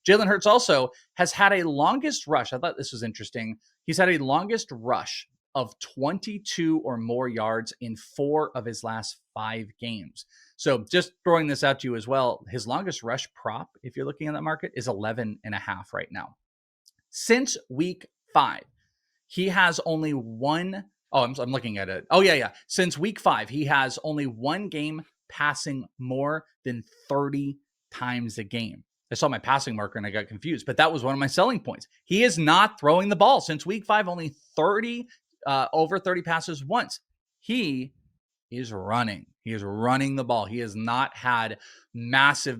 Jalen Hurts also has had a longest rush. I thought this was interesting. He's had a longest rush of 22 or more yards in 4 of his last 5 games. So just throwing this out to you as well, his longest rush prop, if you're looking at that market, is 11.5 right now. Since week 5, he has only one. Oh, I'm looking at it. Oh, yeah. Since week 5, he has only one game passing more than 30 times a game. I saw my passing marker and I got confused, but that was one of my selling points. He is not throwing the ball since week 5, only over 30 passes once. He is running. He is running the ball. He has not had massive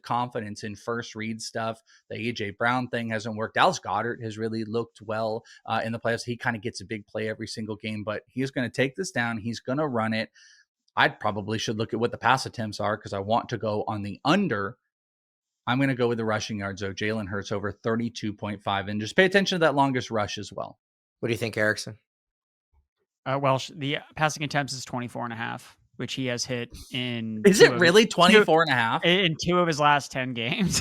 confidence in first read stuff. The AJ Brown thing hasn't worked. Dallas Goedert has really looked well in the playoffs. He kind of gets a big play every single game, but he's going to take this down. He's going to run it. I probably should look at what the pass attempts are because I want to go on the under. I'm going to go with the rushing yards, though. Jalen Hurts over 32.5. And just pay attention to that longest rush as well. What do you think, Erickson? Welsh, the passing attempts is 24.5, which he has hit in. Is it really 24.5? In 2 of his last 10 games.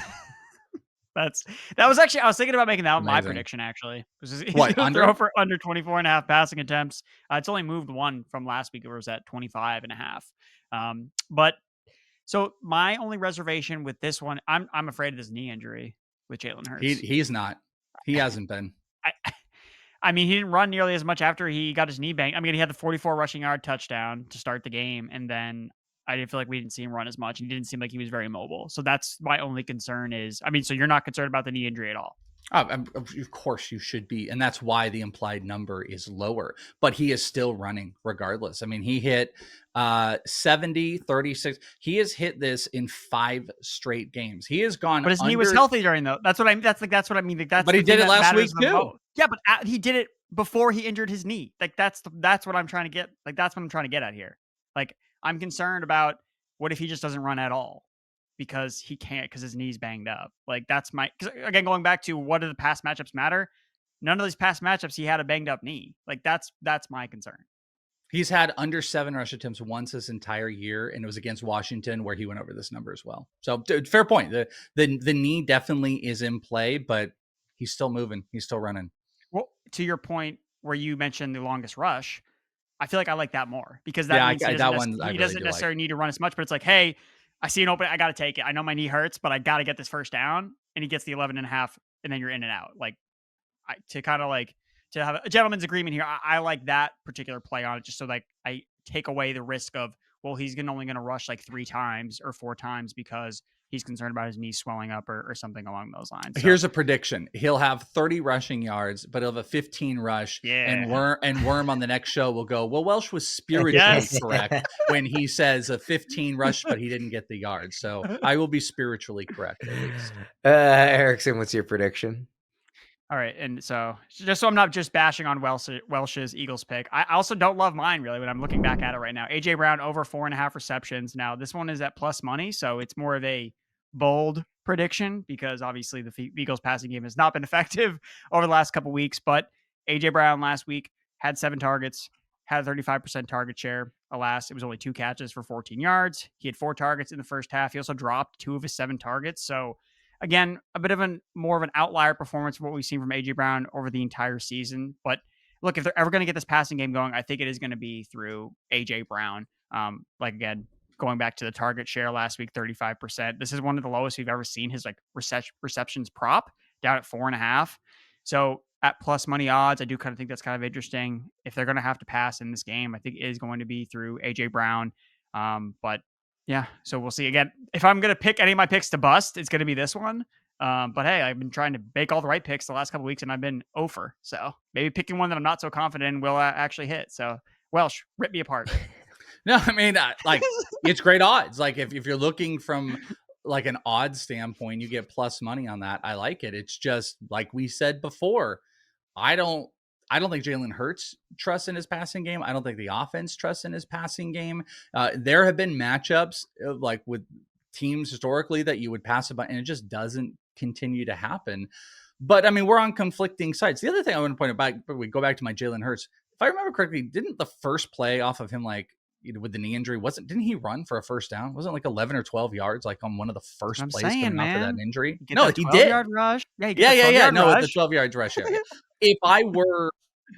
That was actually, I was thinking about making that my prediction, actually. What, throw for under 24.5 passing attempts. It's only moved 1 from last week. It was at 25.5. But so my only reservation with this one, I'm afraid of this knee injury with Jalen Hurts. He's not. He hasn't been. I mean, he didn't run nearly as much after he got his knee banged. I mean, he had the 44 rushing yard touchdown to start the game, and then I didn't feel like we didn't see him run as much. He didn't seem like he was very mobile. So that's my only concern is, I mean, so you're not concerned about the knee injury at all? Of course you should be. And that's why the implied number is lower. But he is still running regardless. I mean, he hit 70, 36. He has hit this in 5 straight games. He has gone. But his knee was healthy during though. That's what I mean. That's what I mean. Like, that's but he did it last week too. Most. Yeah, but he did it before he injured his knee. Like that's what I'm trying to get. Like that's what I'm trying to get at here. Like I'm concerned about what if he just doesn't run at all because he can't because his knee's banged up. Like that's again going back to what do the past matchups matter? None of these past matchups he had a banged up knee. Like that's my concern. He's had under 7 rush attempts once this entire year, and it was against Washington where he went over this number as well. So fair point. The knee definitely is in play, but he's still moving. He's still running. Well, to your point where you mentioned the longest rush, I feel like I like that more because that means he doesn't necessarily need to run as much, but it's like, hey, I see an open, I got to take it. I know my knee hurts, but I got to get this first down, and he gets the 11.5, and then you're in and out. Like to have a gentleman's agreement here. I like that particular play on it just so like I take away the risk of, well, he's only going to rush like 3 times or 4 times because he's concerned about his knee swelling up or something along those lines. So, here's a prediction. He'll have 30 rushing yards, but he'll have a 15 rush. Yeah. And Worm on the next show will go, well, Welsh was spiritually correct when he says a 15 rush, but he didn't get the yards. So I will be spiritually correct at least. Erickson, what's your prediction? All right. And so just so I'm not just bashing on Welsh's Eagles pick, I also don't love mine really when I'm looking back at it right now. AJ Brown over 4.5 receptions. Now this one is at plus money. So it's more of a bold prediction because obviously the Eagles passing game has not been effective over the last couple of weeks, but AJ Brown last week had 7 targets, had a 35% target share. Alas, it was only 2 catches for 14 yards. He had 4 targets in the first half. He also dropped 2 of his 7 targets. So again, a bit of more of an outlier performance from what we've seen from AJ Brown over the entire season. But look, if they're ever going to get this passing game going, I think it is going to be through AJ Brown. Like again, going back to the target share last week, 35%. This is one of the lowest we've ever seen his like receptions prop down at 4.5. So at plus money odds, I do kind of think that's kind of interesting. If they're going to have to pass in this game, I think it is going to be through AJ Brown. But yeah, so we'll see. Again, if I'm going to pick any of my picks to bust, it's going to be this one. But hey, I've been trying to bake all the right picks the last couple of weeks, and I've been over. So maybe picking one that I'm not so confident in will actually hit. So Welsh, rip me apart. No, I mean, like it's great odds. Like if you're looking from like an odds standpoint, you get plus money on that. I like it. It's just like we said before. I don't think Jalen Hurts trusts in his passing game. I don't think the offense trusts in his passing game. There have been matchups like with teams historically that you would pass about, and it just doesn't continue to happen. But I mean, we're on conflicting sides. The other thing I want to point out, we go back to my Jalen Hurts. If I remember correctly, didn't the first play off of him, like with the knee injury, didn't he run for a first down? Wasn't it like 11 or 12 yards, like on one of the first plays coming off of that injury? No, he did. Rush. Yeah. No, with the 12 yards rush. Yeah. If I were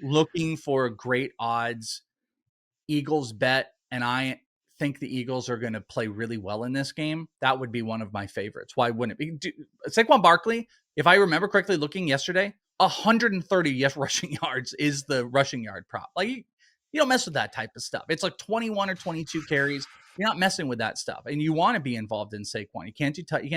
looking for great odds, Eagles bet, and I think the Eagles are going to play really well in this game, that would be one of my favorites. Why wouldn't it be? Saquon Barkley, if I remember correctly, looking yesterday, 130 rushing yards is the rushing yard prop. Like you don't mess with that type of stuff. It's like 21 or 22 carries. You're not messing with that stuff, and you want to be involved in Saquon. You can't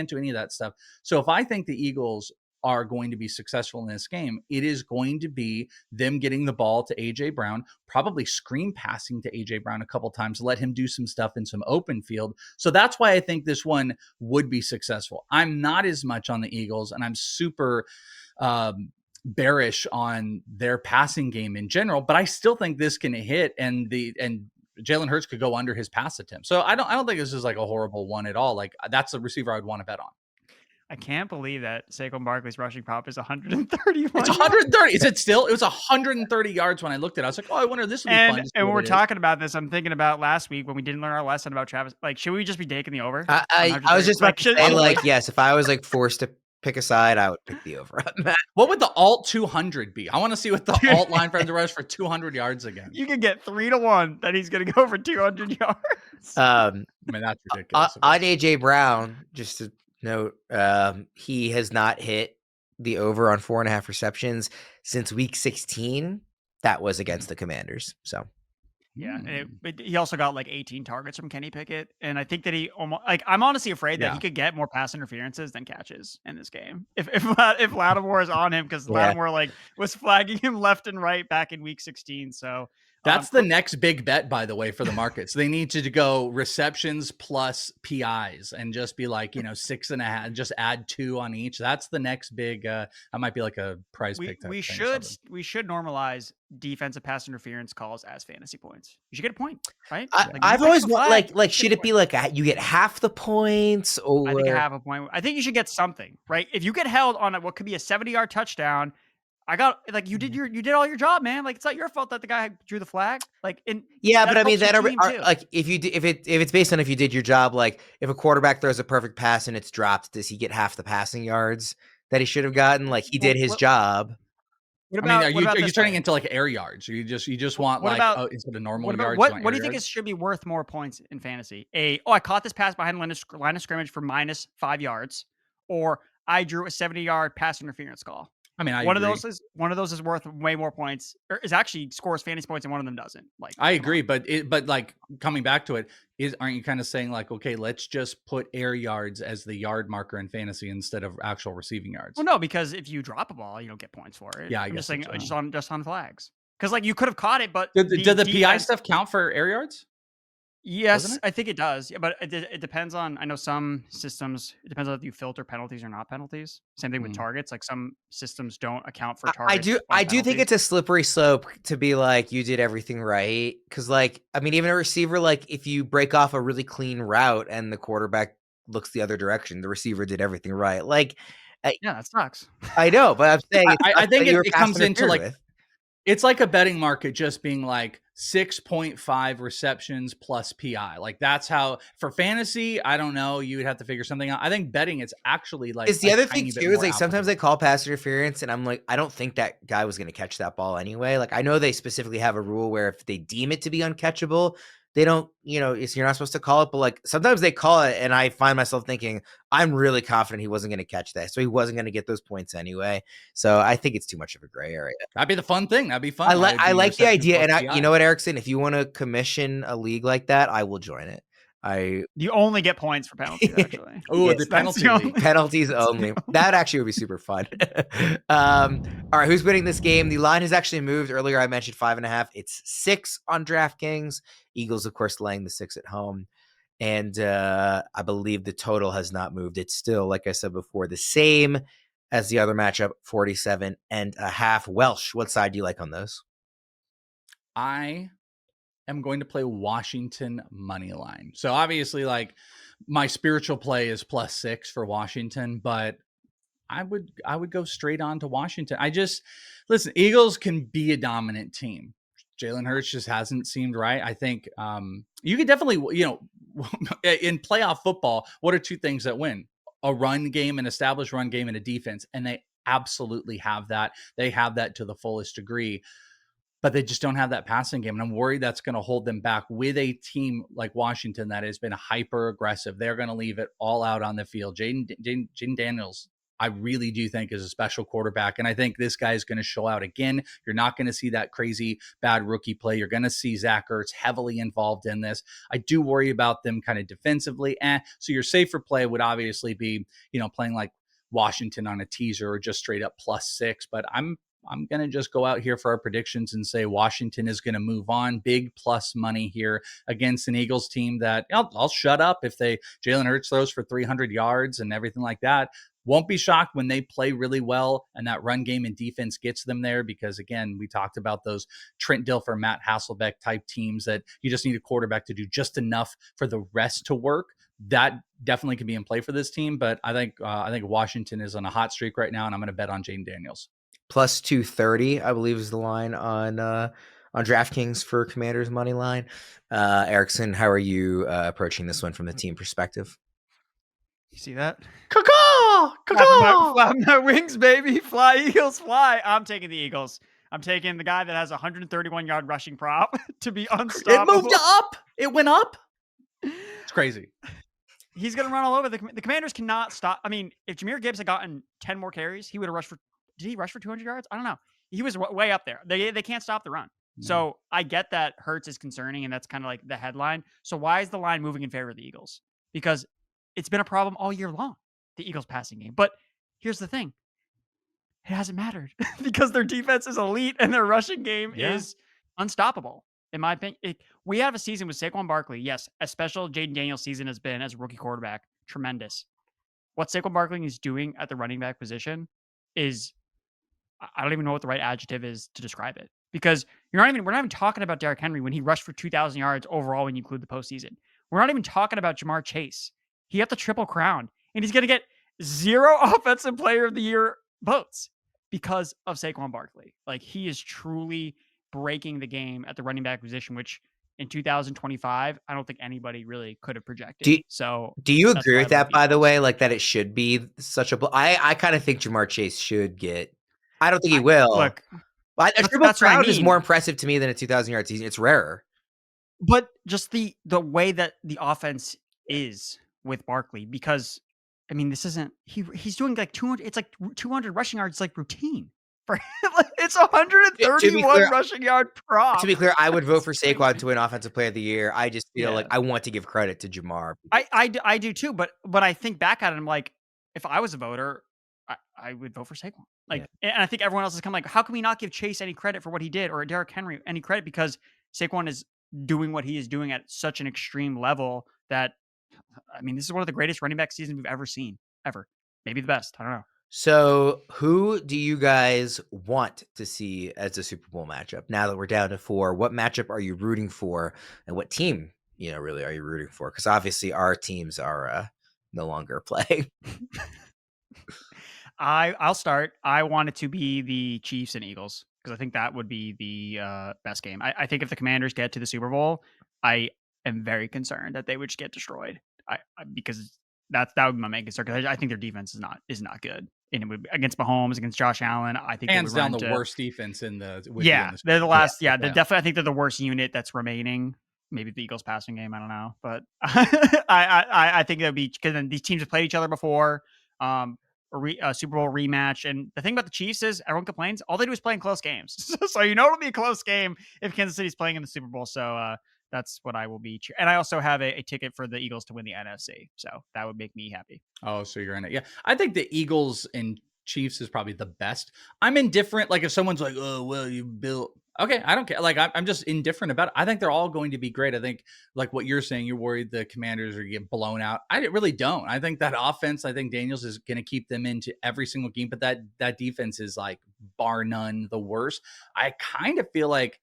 do any of that stuff. So if I think the Eagles are going to be successful in this game, it is going to be them getting the ball to AJ Brown, probably screen passing to AJ Brown a couple times, let him do some stuff in some open field. So that's why I think this one would be successful. I'm not as much on the Eagles, and I'm super bearish on their passing game in general, but I still think this can hit, and Jalen Hurts could go under his pass attempt. So I don't think this is like a horrible one at all. Like that's a receiver I would want to bet on. I can't believe that Saquon Barkley's rushing prop is 130. It's 130. Is it still? It was 130 yards when I looked at it. I was like, oh, I wonder if this will be fun. And when we're talking about this, I'm thinking about last week when we didn't learn our lesson about Travis. Like, should we just be taking the over? I was just about to say, like, yes, if I was like forced to pick a side, I would pick the over on that. What would the alt 200 be? I want to see what the alt line for the rush for 200 yards again. You can get 3-1 that he's going to go for 200 yards. I mean, that's ridiculous. On AJ Brown, just to note, he has not hit the over on 4.5 receptions since week 16. That was against the Commanders. So yeah, and he also got like 18 targets from Kenny Pickett, and I think that he almost like I'm honestly afraid that he could get more pass interferences than catches in this game if Lattimore is on him, because Lattimore like was flagging him left and right back in week 16. So that's the next big bet, by the way, for the markets. They need to go receptions plus PIs and just be like, 6.5, just add 2 on each. That's the next big, that might be like a prize pick. We should normalize defensive pass interference calls as fantasy points. You should get a point, right? I've always like should it be like you get half the points, or I think half a point. I think you should get something, right? If you get held on what could be a 70-yard touchdown, I got like you did all your job, man. Like it's not your fault that the guy drew the flag. Like but I mean like if it's based on if you did your job, like if a quarterback throws a perfect pass and it's dropped, does he get half the passing yards that he should have gotten? Like he did his job. Are you turning into like air yards? Or you just want instead of normal yards? What do you think should be worth more points in fantasy? I caught this pass behind line of scrimmage for -5 yards, or I drew a 70-yard pass interference call. I mean, one of those is worth way more points, or is actually scores fantasy points, and one of them doesn't. Like I agree, but like coming back to it, aren't you kind of saying like, okay, let's just put air yards as the yard marker in fantasy instead of actual receiving yards? Well, no, because if you drop a ball, you don't get points for it. Yeah, I'm just saying just on flags, because like you could have caught it, but did the PI stuff count for air yards? Yes, I think it does. Yeah, but it depends on. I know some systems. It depends on if you filter penalties or not penalties. Same thing with targets. Like some systems don't account for targets. I do think it's a slippery slope to be like you did everything right, because like I mean, even a receiver, like if you break off a really clean route and the quarterback looks the other direction, the receiver did everything right. Like, yeah, that sucks. I know, but I'm saying I think it comes into like. It's like a betting market just being like 6.5 receptions plus PI. Like that's how for fantasy, I don't know. You would have to figure something out. I think betting it's actually like it's the other thing too is like sometimes they call pass interference and I'm like, I don't think that guy was going to catch that ball anyway. Like I know they specifically have a rule where if they deem it to be uncatchable, they don't, you're not supposed to call it, but like sometimes they call it and I find myself thinking, I'm really confident he wasn't going to catch that. So he wasn't going to get those points anyway. So I think it's too much of a gray area. That'd be the fun thing. That'd be fun. I like the idea. And you know what, Erickson, if you want to commission a league like that, I will join it. You only get points for penalties, actually. The penalties only. That actually would be super fun. All right, who's winning this game? The line has actually moved. Earlier I mentioned 5.5. It's 6 on DraftKings. Eagles, of course, laying the 6 at home. And I believe the total has not moved. It's still, like I said before, the same as the other matchup, 47.5. Welsh, what side do you like on those? I am going to play Washington money line. So obviously, like my spiritual play is +6 for Washington, but I would go straight on to Washington. Listen, Eagles can be a dominant team. Jalen Hurts just hasn't seemed right. I think you could definitely, in playoff football, what are 2 things that win? A run game, an established run game, and a defense. And they absolutely have that. They have that to the fullest degree. but they just don't have that passing game. And I'm worried that's going to hold them back with a team like Washington that has been hyper aggressive. They're going to leave it all out on the field. Jayden Daniels, I really do think is a special quarterback. And I think this guy is going to show out again. You're not going to see that crazy bad rookie play. You're going to see Zach Ertz heavily involved in this. I do worry about them kind of defensively. So your safer play would obviously be, playing like Washington on a teaser or just straight up +6. But I'm going to just go out here for our predictions and say Washington is going to move on. Big plus money here against an Eagles team that I'll shut up if Jalen Hurts throws for 300 yards and everything like that. Won't be shocked when they play really well and that run game and defense gets them there because, again, we talked about those Trent Dilfer, Matt Hasselbeck type teams that you just need a quarterback to do just enough for the rest to work. That definitely can be in play for this team, but I think Washington is on a hot streak right now, and I'm going to bet on Jayden Daniels. Plus 230, I believe, is the line on DraftKings for Commanders money line. Erickson, how are you approaching this one from the team perspective? You see that? Caw-caw! Flap my wings, baby. Fly, Eagles, fly. I'm taking the Eagles. I'm taking the guy that has a 131-yard rushing prop to be unstoppable. It moved up. It went up. It's crazy. He's going to run all over. The Commanders cannot stop. I mean, if Jahmyr Gibbs had gotten 10 more carries, he would have rushed for... Did he rush for 200 yards? I don't know. He was way up there. They can't stop the run. So I get that Hurts is concerning, and that's kind of like the headline. So why is the line moving in favor of the Eagles? Because it's been a problem all year long, the Eagles passing game. But here's the thing. It hasn't mattered because their defense is elite and their rushing game is unstoppable. In my opinion, we have a season with Saquon Barkley. Yes, a special Jayden Daniels season has been as a rookie quarterback. Tremendous. What Saquon Barkley is doing at the running back position is, I don't even know what the right adjective is to describe it, because we're not even talking about Derrick Henry when he rushed for 2,000 yards overall when you include the postseason. We're not even talking about Jamar Chase. He had the triple crown, and he's going to get 0 offensive player of the year votes because of Saquon Barkley. Like, he is truly breaking the game at the running back position, which in 2025, I don't think anybody really could have projected. Do you agree with that, by the way, like that it should be such a... I kind of think Jamar Chase should get... I don't think he will. Look, a triple crown is more impressive to me than a 2,000-yard season. It's rarer. But just the way that the offense is with Barkley, because I mean, this isn't he's doing like 200. It's like 200 rushing yards, like routine for him. It's 131 rushing yard prop. To be clear, I would vote for Saquon to win Offensive Player of the Year. I just feel like I want to give credit to Jamar. I do too, but I think back at it, I'm like, if I was a voter, I would vote for Saquon. And I think everyone else has come like, how can we not give Chase any credit for what he did, or Derrick Henry any credit, because Saquon is doing what he is doing at such an extreme level that, I mean, this is one of the greatest running back seasons we've ever seen, ever. Maybe the best. I don't know. So who do you guys want to see as a Super Bowl matchup? Now that we're down to 4, what matchup are you rooting for, and what team, really are you rooting for? Because obviously our teams are no longer playing. I'll start. I want it to be the Chiefs and Eagles, because I think that would be the best game. I think if the Commanders get to the Super Bowl, I am very concerned that they would just get destroyed. Because that would be my main concern, because I think their defense is not good. And it would, against Mahomes, against Josh Allen, I think hands down the worst defense in the they're the last. They're definitely. I think they're the worst unit that's remaining. Maybe the Eagles passing game, I don't know, but I think that'd be, because these teams have played each other before. A Super Bowl rematch, and the thing about the Chiefs is everyone complains. All they do is play in close games, so it'll be a close game if Kansas City's playing in the Super Bowl. So that's what I will be. And I also have a ticket for the Eagles to win the NFC, so that would make me happy. Oh, so you're in it? Yeah, I think the Eagles and Chiefs is probably the best. I'm indifferent. Like if someone's like, "Oh, well, you built." Okay, I don't care. Like I'm just indifferent about it. I think they're all going to be great. I think, like what you're saying, you're worried the Commanders are get blown out. I really don't. I think that offense, I think Daniels is going to keep them into every single game. But that defense is like bar none the worst. I kind of feel like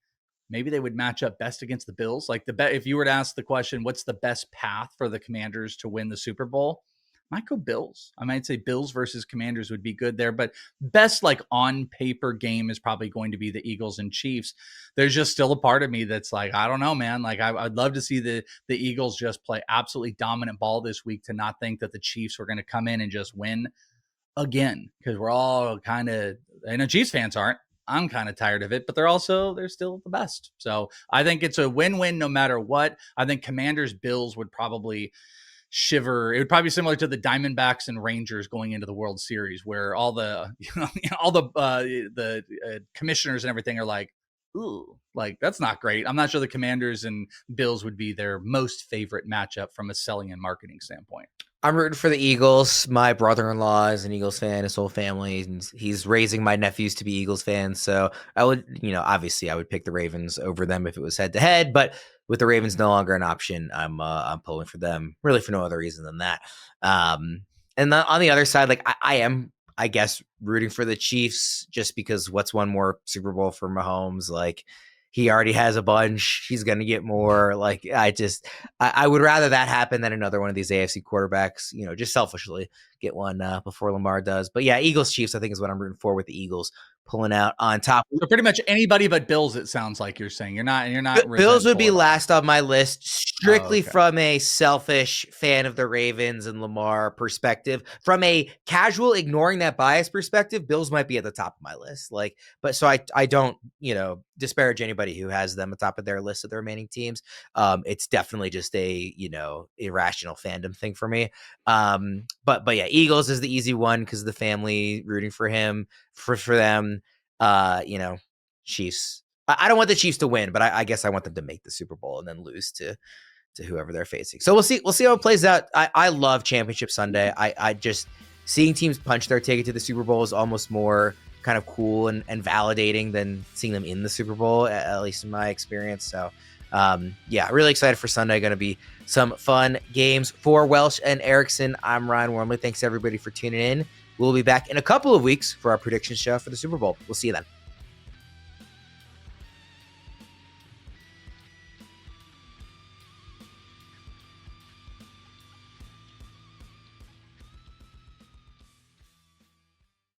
maybe they would match up best against the Bills. Like if you were to ask the question, what's the best path for the Commanders to win the Super Bowl? Might go Bills. I might say Bills versus Commanders would be good there, but best like on paper game is probably going to be the Eagles and Chiefs. There's just still a part of me that's like, I don't know, man. Like I'd love to see the Eagles just play absolutely dominant ball this week, to not think that the Chiefs were going to come in and just win again, because we're all kind of, Chiefs fans aren't. I'm kind of tired of it, but they're still the best. So I think it's a win-win no matter what. I think Commanders Bills would probably shiver. It would probably be similar to the Diamondbacks and Rangers going into the World Series, where all the commissioners and everything are like, ooh, like that's not great. I'm not sure the Commanders and Bills would be their most favorite matchup from a selling and marketing standpoint. I'm rooting for the Eagles. My brother-in-law is an Eagles fan, his whole family, and he's raising my nephews to be Eagles fans. So I would, obviously I would pick the Ravens over them if it was head to head, but with the Ravens no longer an option, I'm pulling for them really for no other reason than that. And then on the other side, like I am, I guess, rooting for the Chiefs just because what's one more Super Bowl for Mahomes? Like, he already has a bunch. He's going to get more. Like, I would rather that happen than another one of these AFC quarterbacks, just selfishly get one before Lamar does. But yeah, Eagles Chiefs, I think, is what I'm rooting for, with the Eagles pulling out on top. So pretty much anybody but Bills, it sounds like you're saying. You're not Bills would be last on my list, strictly okay. from a selfish fan of the Ravens and Lamar perspective. From a casual ignoring that bias perspective, Bills might be at the top of my list. But so I don't, disparage anybody who has them atop of their list of the remaining teams. It's definitely just a, irrational fandom thing for me. But yeah, Eagles is the easy one because of the family, rooting for him, for them. Chiefs. I don't want the Chiefs to win, but I guess I want them to make the Super Bowl and then lose to whoever they're facing. So we'll see how it plays out. I love Championship Sunday. I just seeing teams punch their ticket to the Super Bowl is almost more kind of cool and validating than seeing them in the Super Bowl, at least in my experience. So yeah, really excited for Sunday. Going to be some fun games for Welsh and Erickson. I'm Ryan Wormeli. Thanks everybody for tuning in. We'll be back in a couple of weeks for our prediction show for the Super Bowl. We'll see you then.